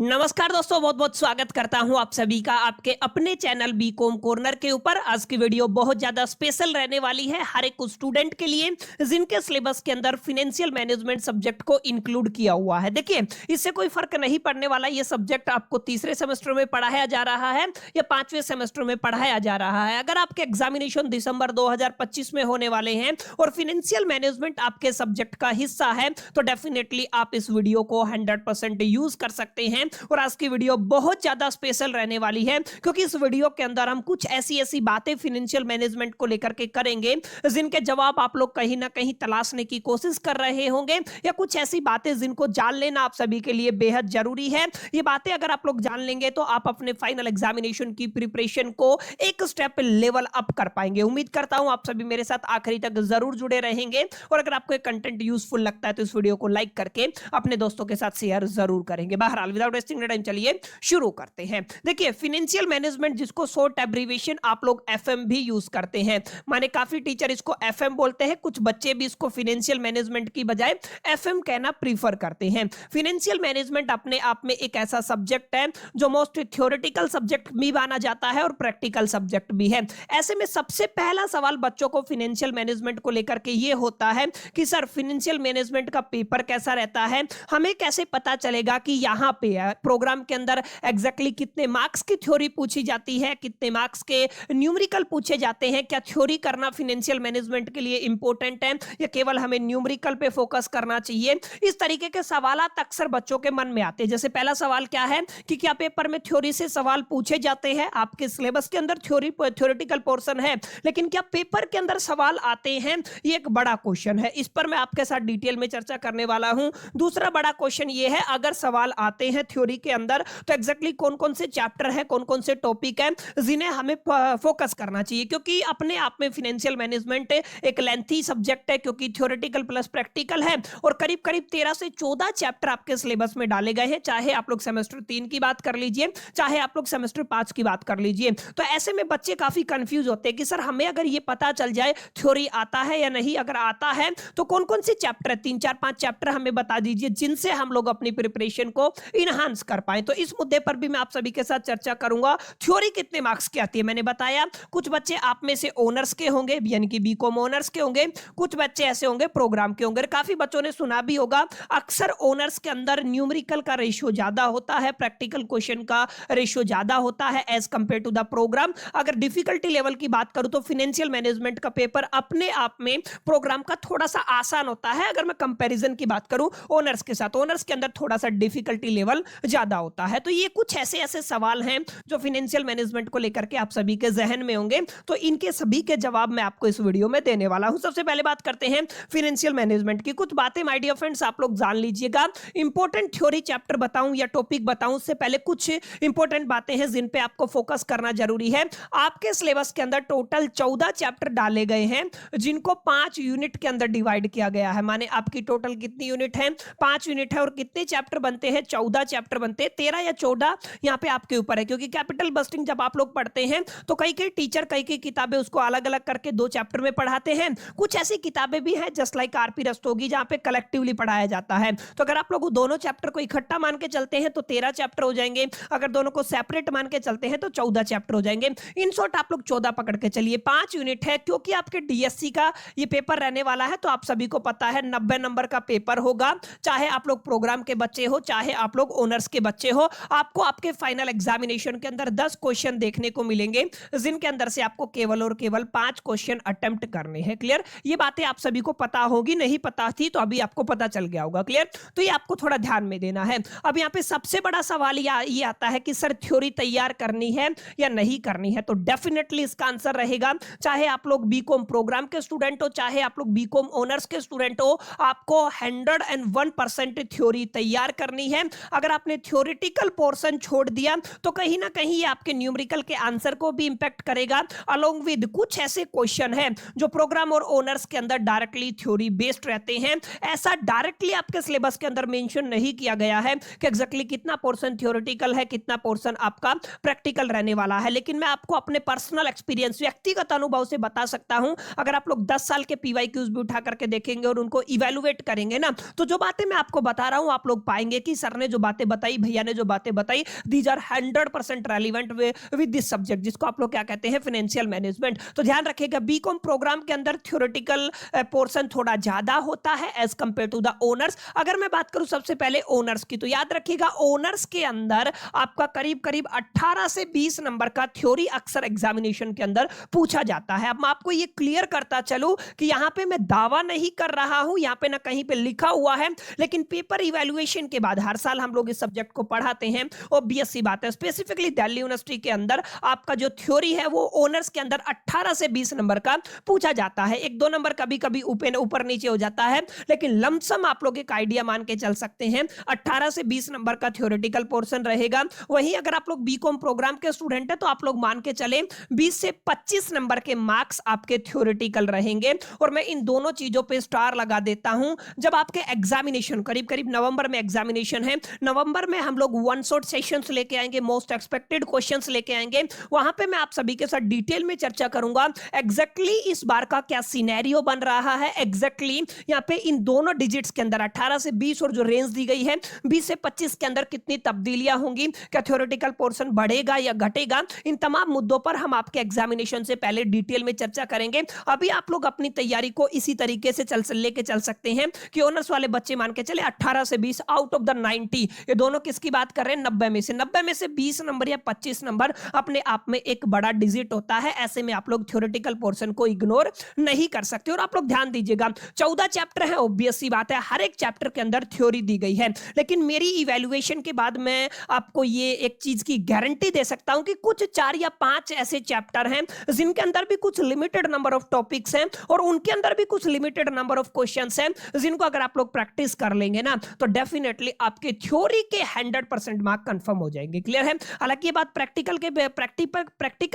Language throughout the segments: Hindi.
नमस्कार दोस्तों, बहुत बहुत स्वागत करता हूं आप सभी का आपके अपने चैनल बीकॉम कॉर्नर के ऊपर। आज की वीडियो बहुत ज्यादा स्पेशल रहने वाली है हर एक स्टूडेंट के लिए जिनके सिलेबस के अंदर फाइनेंशियल मैनेजमेंट सब्जेक्ट को इंक्लूड किया हुआ है। देखिए, इससे कोई फर्क नहीं पड़ने वाला। ये सब्जेक्ट आपको तीसरे सेमेस्टर में पढ़ाया जा रहा है या पांचवें सेमेस्टर में पढ़ाया जा रहा है। अगर आपके एग्जामिनेशन दिसंबर 2025 में होने वाले हैं और फाइनेंशियल मैनेजमेंट आपके सब्जेक्ट का हिस्सा है तो डेफिनेटली आप इस वीडियो को 100% यूज कर सकते हैं। और आज की वीडियो बहुत ज्यादा स्पेशल रहने वाली है क्योंकि इस वीडियो के अंदर हम कुछ ऐसी बातें फाइनेंशियल मैनेजमेंट को लेकर के करेंगे जिनके जवाब आप लोग कहीं ना कहीं तलाशने की कोशिश कर रहे होंगे, या कुछ ऐसी बातें जिनको जान लेना आप सभी के लिए बेहद जरूरी है। ये बातें अगर आप लोग जान लेंगे तो आप अपने फाइनल एग्जामिनेशन की प्रिपरेशन को एक स्टेप लेवल अप कर पाएंगे। उम्मीद करता हूं आप सभी मेरे साथ आखिरी तक जरूर जुड़े रहेंगे और अगर आपको कंटेंट यूजफुल लगता है तो इस वीडियो को लाइक करके अपने दोस्तों के साथ शेयर जरूर करेंगे। बहरहाल विदाउट वेस्टिंग टाइम चलिए शुरू करते हैं। देखिए, फाइनेंशियल मैनेजमेंट जिसको शॉर्ट एब्रीविएशन आप लोग एफएम भी यूज करते हैं, माने काफी टीचर इसको एफएम बोलते हैं, कुछ बच्चे भी इसको फाइनेंशियल मैनेजमेंट की बजाय एफएम कहना प्रीफर करते हैं। फाइनेंशियल मैनेजमेंट अपने आप में एक ऐसा सब्जेक्ट है जो मोस्ट थ्योरेटिकल सब्जेक्ट भी माना जाता है और प्रैक्टिकल सब्जेक्ट भी है। ऐसे में सबसे पहला सवाल बच्चों को फाइनेंशियल मैनेजमेंट को लेकर के ये होता है कि सर फाइनेंशियल मैनेजमेंट का पेपर कैसा रहता है, हमें कैसे पता चलेगा कि यहां पे प्रोग्राम के अंदर एग्जैक्टली कितने मार्क्स की थ्योरी पूछी जाती है, कितने मार्क्स के न्यूमेरिकल पूछे जाते हैं, क्या थ्योरी करना फाइनेंशियल मैनेजमेंट के लिए इंपॉर्टेंट है या केवल हमें न्यूमेरिकल पे फोकस करना चाहिए। इस तरीके के सवालात अक्सर बच्चों के मन में आते हैं। जैसे पहला सवाल क्या है कि क्या पेपर में थ्योरी से सवाल पूछे जाते हैं। आपके सिलेबस के अंदर थ्योरेटिकल पोर्शन है, लेकिन क्या पेपर के अंदर सवाल आते हैं, ये एक बड़ा क्वेश्चन है। इस पर मैं आपके साथ डिटेल में चर्चा करने वाला हूं। दूसरा बड़ा क्वेश्चन ये है, अगर सवाल आते हैं थ्योरी के अंदर तो एग्जैक्टली कौन कौन से चैप्टर है, कौन कौन से टॉपिक है जिन्हें हमें फोकस करना चाहिए, क्योंकि अपने आप में फाइनेंशियल मैनेजमेंट एक लेंथी सब्जेक्ट है क्योंकि थ्योरेटिकल प्लस प्रैक्टिकल है और करीब करीब 13 से 14 चैप्टर आपके सिलेबस में डाले गए हैं। चाहे आप लोग सेमेस्टर 3 की बात कर लीजिए, चाहे आप लोग सेमेस्टर 5 की बात कर लीजिए। तो ऐसे में बच्चे काफी कंफ्यूज होते हैं कि सर हमें अगर ये पता चल जाए थ्योरी आता है या नहीं, अगर आता है तो कौन कौन से चैप्टर, 3 4 5 चैप्टर हमें बता दीजिए जिनसे हम लोग अपनी प्रिपरेशन को इनहांस कर पाए। तो इस मुद्दे पर भी मैं आप सभी के साथ चर्चा करूंगा। थ्योरी कितने मार्क्स की आती है, मैंने बताया कुछ बच्चे आप में से ऑनर्स के होंगे यानी कि बीकॉम ऑनर्स के होंगे, कुछ बच्चे ऐसे होंगे प्रोग्राम के होंगे। काफी बच्चों ने सुना भी होगा अक्सर ऑनर्स के अंदर न्यूमेरिकल का रेशियो ज्यादा होता है, प्रैक्टिकल क्वेश्चन का रेशियो ज्यादा होता है as compare to the program. अगर डिफिकल्टी लेवल की बात करूं तो फाइनेंशियल मैनेजमेंट का पेपर अपने आप में प्रोग्राम का थोड़ा सा आसान होता है। अगर मैं कंपैरिजन की बात करूं ऑनर्स के साथ, ऑनर्स के अंदर थोड़ा सा डिफिकल्टी लेवल ज्यादा होता है। तो ये कुछ ऐसे सवाल हैं जो फाइनेंशियल मैनेजमेंट को लेकर के आप सभी के जहन में होंगे, तो इनके सभी के जवाब मैं आपको इस वीडियो में देने वाला हूं। सबसे पहले बात करते हैं फाइनेंशियल मैनेजमेंट की। कुछ बातें माय डियर फ्रेंड्स आप लोग जान लीजिएगा। इंपॉर्टेंट थ्योरी चैप्टर बताऊं या टॉपिक बताऊं उससे पहले कुछ इंपॉर्टेंट बातें हैं जिन पे आपको फोकस करना जरूरी है। आपके सिलेबस के अंदर टोटल 14 चैप्टर डाले गए हैं जिनको 5 यूनिट के अंदर डिवाइड किया गया है। माने आपकी टोटल कितनी यूनिट है, 5 यूनिट है और कितने चैप्टर बनते हैं, 14 चैप्टर बनते हैं। 13 या 14 यहाँ पे आपके ऊपर है, क्योंकि कैपिटल बस्टिंग जब आप लोग पढ़ते हैं तो कई कई टीचर कई कई किताबें उसको अलग अलग करके 2 चैप्टर में पढ़ाते हैं। कुछ ऐसी किताबें भी हैं जस्ट लाइक आरपी रस्तोगी जहां पे कलेक्टिवली पढ़ाया जाता है। तो अगर आप लोग दोनों चैप्टर को इकट्ठा मान के चलते हैं तो 13 चैप्टर हो जाएंगे, अगर दोनों को सेपरेट मान के चलते हैं तो 14 चैप्टर हो जाएंगे। इन शॉर्ट आप लोग 14 पकड़ के चलिए। 5 यूनिट है क्योंकि आपके डीएससी का ये पेपर रहने वाला है, तो आप सभी को पता है 90 नंबर का पेपर होगा। चाहे आप लोग प्रोग्राम के बच्चे हो, चाहे आप लोग ऑनर्स के बच्चे हो, आपको आपके फाइनल एग्जामिनेशन के अंदर 10 क्वेश्चन देखने को मिलेंगे जिनके अंदर से आपको केवल और केवल 5 क्वेश्चन अटेम्प्ट करने हैं। क्लियर? ये बातें आप सभी को पता होगी, नहीं पता थी तो अभी आपको पता चल गया होगा। क्लियर? तो ये आपको थोड़ा ध्यान में देना है। अब यहाँ पे सबसे बड़ा सवाल ये आता है कि सर थ्योरी तैयार करनी है या नहीं करनी है, तो डेफिनेटली इसका आंसर रहेगा चाहे आप लोग बीकॉम प्रोग्राम के स्टूडेंट हो, चाहे आप लोग बीकॉम ऑनर्स के स्टूडेंट हो, आपको 101% थ्योरी तैयार करनी है। अगर आपने थ्योरेटिकल पोर्शन छोड़ दिया तो कहीं ना कहीं ये आपके न्यूमेरिकल के आंसर को भी इंपैक्ट करेगा। अलोंग विद कुछ ऐसे क्वेश्चन हैं जो प्रोग्राम और ऑनर्स के अंदर डायरेक्टली थ्योरी बेस्ड रहते हैं। ऐसा डायरेक्टली आपके सिलेबस के अंदर मेंशन नहीं किया गया है कि एग्जैक्टली कितना पोर्शन थ्योरेटिकल है, कितना पोर्शन आपका प्रैक्टिकल रहने वाला है। लेकिन मैं आपको अपने पर्सनल एक्सपीरियंस, व्यक्तिगत अनुभव से बता सकता हूं, अगर आप लोग 10 साल के पीवाईक्यूज भी उठा करके देखेंगे और उनको इवैल्यूएट करेंगे ना, तो जो बातें मैं आपको बता रहा हूं आप लोग पाएंगे कि सर ने जो बातें बताई, भैया ने जो बातें बताई, these are 100% relevant with this subject, जिसको आप लोग क्या कहते हैं, फाइनेंशियल मैनेजमेंट। तो ध्यान रखिएगा, बीकॉम प्रोग्राम के अंदर थ्योरेटिकल पोर्शन थोड़ा ज्यादा होता है as compare to the honours. अगर मैं बात करूं सबसे पहले ओनर्स की, तो याद रखिएगा ओनर्स के अंदर आपका करीब करीब 18 से 20 नंबर का थ्योरी अक्सर एग्जामिनेशन के अंदर पूछा जाता है। अब मैं आपको ये क्लियर करता चलूं कि यहां पे मैं दावा नहीं कर रहा हूं, यहां पे ना कहीं पे लिखा हुआ है, लेकिन पेपर इवैल्यूएशन के बाद हर साल हम लोग इस सब्जेक्ट को पढ़ाते हैं। ऑब्वियस सी बात है, स्पेसिफिकली दिल्ली यूनिवर्सिटी के अंदर आपका जो थ्योरी है वो ओनर्स के अंदर 18 से 20 नंबर का पूछा जाता है। 1-2 नंबर कभी कभी ऊपर नीचे हो जाता है, लेकिन लमसम आप लोग एक आइडिया मान के चल सकते हैं 18 से 20 नंबर का थ्योरेटिकल पोर्शन रहेगा। वहीं अगर आप लोग बीकॉम प्रोग्राम के स्टूडेंट हैं तो आप लोग मान के चले 20 से 25 नंबर के मार्क्स आपके थ्योरेटिकल रहेंगे। और मैं इन दोनों चीजों पे स्टार लगा देता हूं। जब आपके एग्जामिनेशन करीब करीब नवंबर में एग्जामिनेशन है, नवंबर में हम लोग वन शॉट सेशंस लेके आएंगे, मोस्ट एक्सपेक्टेड क्वेश्चंस लेके आएंगे। वहां पे मैं आप सभी के साथ डिटेल में चर्चा करूंगा एग्जैक्टली इस बार का क्या सिनेरियो बन रहा है, एग्जैक्टली यहाँ पे इन दोनों डिजिट्स के अंदर 18 से 20 और जो रेंज दी गई है 20 से 25 के अंदर कितनी तब्दीलियां होंगी, क्या थ्योरेटिकल पोर्शन बढ़ेगा या घटेगा, इन तमाम मुद्दों पर हम आपके एग्जामिनेशन से पहले डिटेल में चर्चा करेंगे। अभी आप लोग अपनी तैयारी को इसी तरीके से लेके चल सकते हैं कि ऑनर्स वाले बच्चे मान के चले 18 से 20 आउट ऑफ द 90, ये दोनों किसकी बात कर रहे हैं, 90 में से 20 नंबर या 25 नंबर अपने आप में एक बड़ा डिजिट होता है। ऐसे में आप लोग थ्योरेटिकल पोर्शन को इग्नोर नहीं कर सकते। और आप लोग ध्यान दीजिएगा 14 चैप्टर है, ऑब्वियस सी बात है हर एक चैप्टर के अंदर थ्योरी दी गई है, लेकिन मेरी इवैल्यूएशन के बाद मैं आपको ये एक चीज की गारंटी दे सकता हूं कि कुछ 4 या 5 ऐसे चैप्टर हैं जिनके अंदर भी कुछ लिमिटेड नंबर ऑफ टॉपिक्स हैं और उनके अंदर भी कुछ लिमिटेड नंबर ऑफ क्वेश्चंस हैं, जिनको अगर आप लोग प्रैक्टिस कर लेंगे ना तो डेफिनेटली आपके थ्योरी के 100% मार्क कंफर्म हो जाएंगे। क्लियर है? हालांकि ये बात प्रैक्टिकल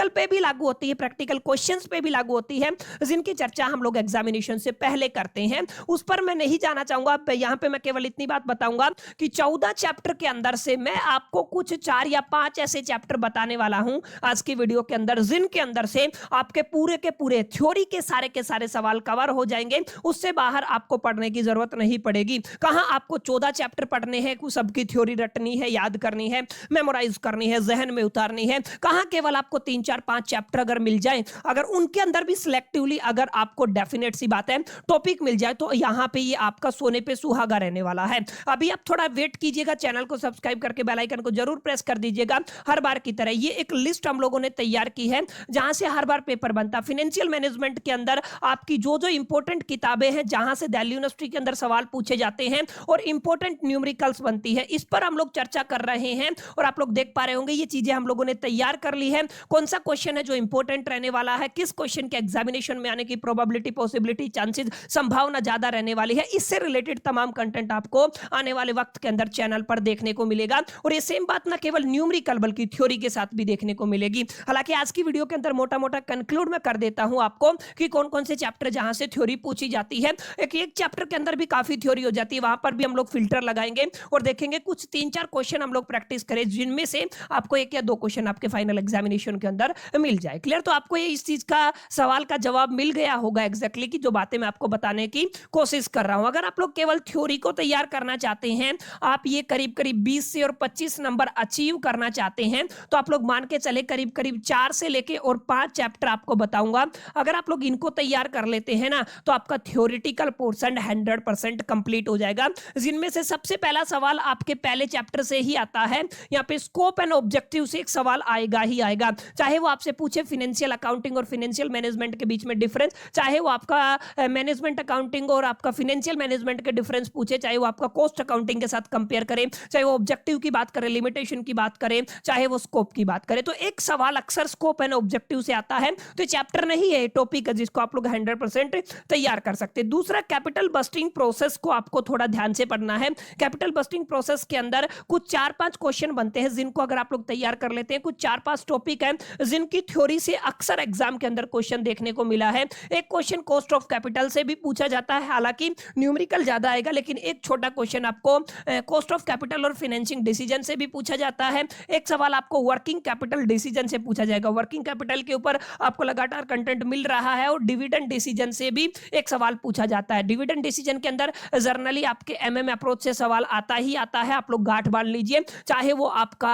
पे भी लागू होती है, प्रैक्टिकल क्वेश्चंस पे भी लागू होती है, जिनकी चर्चा हम लोग एग्जामिनेशन से पहले करते हैं, उस पर मैं नहीं जाना चाहूंगा। यहां पे मैं केवल इतनी बात बताऊंगा कि 14 चैप्टर के अंदर से मैं आपको कुछ 4 या 5 ऐसे चैप्टर बताने वाला हूं आज की वीडियो के अंदर, जिनके अंदर से आपके पूरे के पूरे थ्योरी के सारे सवाल कवर हो जाएंगे। उससे बाहर आपको पढ़ने की जरूरत नहीं पड़ेगी। कहां आपको 14 चैप्टर पढ़ने हैं, कुछ सबकी थ्योरी रटनी है, याद करनी है, मेमोराइज करनी है, जहन में उतारनी है। कहां केवल आपको 3, 4, 5 चैप्टर अगर मिल जाए, अगर उनके अंदर भी सिलेक्टिवली अगर आपको डेफिनेट सी बात है टॉपिक मिल जाए, तो यहां पे ये आपका सोने पे सुहागा रहने वाला है। अभी आप थोड़ा वेट कीजिएगा, चैनल को सब्सक्राइब करके बेल आइकन को जरूर प्रेस कर दीजिएगा। हर बार की तरह ये एक लिस्ट हम लोगों ने तैयार की है जहां से हर बार पेपर बनता। फाइनेंशियल मैनेजमेंट के अंदर आपकी जो जो इंपॉर्टेंट किताबें हैं जहां से दिल्ली यूनिवर्सिटी के अंदर सवाल पूछे जाते हैं और इंपॉर्टेंट न्यूमेरिकल्स बनती है, इस पर हम लोग चर्चा कर रहे हैं। और आप लोग देख पा रहे होंगे ये चीजें हम लोगों ने तैयार कर ली है। कौन सा क्वेश्चन है जो इंपॉर्टेंट रहने वाला है, किस क्वेश्चन के एग्जामिनेशन में आने की प्रोबेबिलिटी, पॉसिबिलिटी, चांसेस, संभावना ज्यादा रहने वाली है, इससे रिलेटेड तमाम कंटेंट आपको आने वाले वक्त के अंदर चैनल पर देखने को मिलेगा। और ये सेम बात ना केवल न्यूमेरिकल बल्कि थ्योरी के साथ भी देखने को मिलेगी। हालांकि आज की वीडियो के अंदर मोटा मोटा कंक्लूड मैं कर देता हूं आपको कि कौन कौन से चैप्टर जहां से थ्योरी पूछी जाती है। एक चैप्टर के अंदर भी काफी थ्योरी हो जाती है, वहां पर भी हम लोग फिल्टर लगाएंगे और देखेंगे कुछ 3-4 क्वेश्चन हम लोग प्रैक्टिस करें जिनमें से आपको 1 या 2 क्वेश्चन आपके फाइनल एग्जामिनेशन के अंदर मिल जाए। क्लियर? तो आपको ये इस चीज का सवाल का जवाब मिल गया होगा एग्जैक्टली कि जो बातें मैं आपको बताने की कोशिश कर रहा हूं। अगर आप लोग केवल थ्योरी को तैयार करना चाहते हैं, आप ये करीब करीब 20 से और 25 नंबर अचीव करना चाहते हैं, तो आप लोग मान के चले करीब करीब 4 से लेके और 5 चैप्टर आपको बताऊंगा। अगर आप लोग इनको तैयार कर लेते हैं ना तो आपका थ्योरेटिकल पोर्शन 100% कंप्लीट हो जाएगा, जिनमें से सबसे पहला सवाल आपके पहले चैप्टर से ही आता है। यहाँ पे स्कोप एंड ऑब्जेक्टिव से एक सवाल आएगा ही आएगा, चाहे वो आपसे पूछे फाइनेंशियल अकाउंटिंग और फाइनेंशियल मैनेजमेंट के बीच में डिफरेंस, चाहे वो आपका मैनेजमेंट अकाउंटिंग और आपका फाइनेंशियल मैनेजमेंट के डिफरेंस पूछे, चाहे वो आपका कॉस्ट अकाउंटिंग के साथ कंपेयर करें, चाहे वो ऑब्जेक्टिव की बात करें, लिमिटेशन की बात करें, चाहे वो स्कोप की बात करें। तो एक सवाल अक्सर स्कोप एंड ऑब्जेक्टिव से आता है, तो चैप्टर नहीं है, टॉपिक है जिसको आप लोग 100% तैयार कर सकते हैं। दूसरा, कैपिटल बस्टिंग प्रोसेस को आपको थोड़ा ध्यान से पढ़ना है। कैपिटल बस्टिंग प्रोसेस के अंदर कुछ 4-5 क्वेश्चन बनते हैं जिनको अगर आप लोग तैयार कर लेते हैं, कुछ 4-5 टॉपिक है जिनकी थ्योरी से अक्सर एग्जाम के अंदर क्वेश्चन देखने को मिला है। एक क्वेश्चन कॉस्ट ऑफ कैपिटल से भी पूछा जाता है, हालांकि न्यूमेरिकल ज्यादा आएगा, लेकिन एक छोटा क्वेश्चन आपको कॉस्ट ऑफ कैपिटल और फाइनेंसिंग डिसीजन से भी पूछा जाता है। एक सवाल आपको वर्किंग कैपिटल डिसीजन से पूछा जाएगा, वर्किंग कैपिटल के ऊपर आपको लगातार कंटेंट मिल रहा है। और डिविडेंड डिसीजन से भी एक सवाल पूछा जाता है। डिविडेंड डिसीजन के अंदर जर्नली आपके एमएम अप्रोच से सवाल आता ही आता है, आप लोग गांठ बांध लीजिए, चाहे वो आपका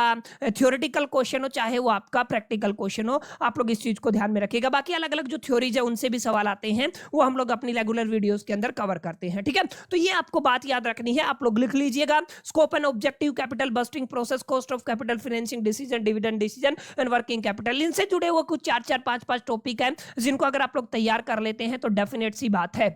थ्योरेटिकल क्वेश्चन हो चाहे वो आपका प्रैक्टिकल क्वेश्चन हो, आप लोग इस चीज को ध्यान में रखिएगा। बाकी अलग अलग जो थ्योरीज है उनसे भी सवाल आते हैं, वो हम लोग अपनी रेगुलर वीडियोस के अंदर कवर करते हैं, ठीक है। तो ये आपको बात याद रखनी है, आप लोग लिख लीजिएगा। Scope and objective, capital budgeting process, cost of capital, financing decision, dividend decision and working capital, इनसे जुड़े हुए कुछ 4-4 5-5 टॉपिक हैं, जिनको अगर आप लोग तैयार कर लेते हैं तो डेफिनेट सी बात है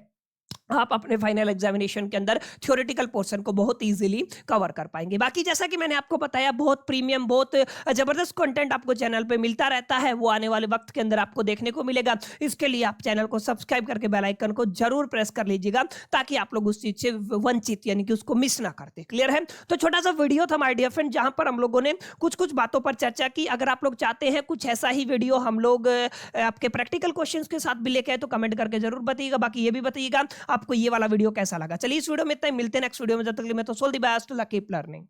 आप अपने फाइनल एग्जामिनेशन के अंदर थ्योरेटिकल पोर्शन को बहुत इजीली कवर कर पाएंगे। बाकी जैसा कि मैंने आपको बताया, बहुत प्रीमियम, बहुत जबरदस्त कंटेंट आपको चैनल पे मिलता रहता है, वो आने वाले वक्त के अंदर आपको देखने को मिलेगा। इसके लिए आप चैनल को सब्सक्राइब करके बेल आइकन को जरूर प्रेस कर लीजिएगा, ताकि आप लोग उस चीज से वंचित यानी कि उसको मिस ना करते। क्लियर है? तो छोटा सा वीडियो था माय डियर फ्रेंड, जहां पर हम लोगों ने कुछ कुछ बातों पर चर्चा की। अगर आप लोग चाहते हैं कुछ ऐसा ही वीडियो हम लोग आपके प्रैक्टिकल क्वेश्चंस के साथ भी लेके आए, तो कमेंट करके जरूर बताइएगा। बाकी ये भी बताइएगा आपको ये वाला वीडियो कैसा लगा। चलिए इस वीडियो में इतना ही, मिलते हैं नेक्स्ट वीडियो में। जब तक के लिए मैं तो soul the best, keep learning.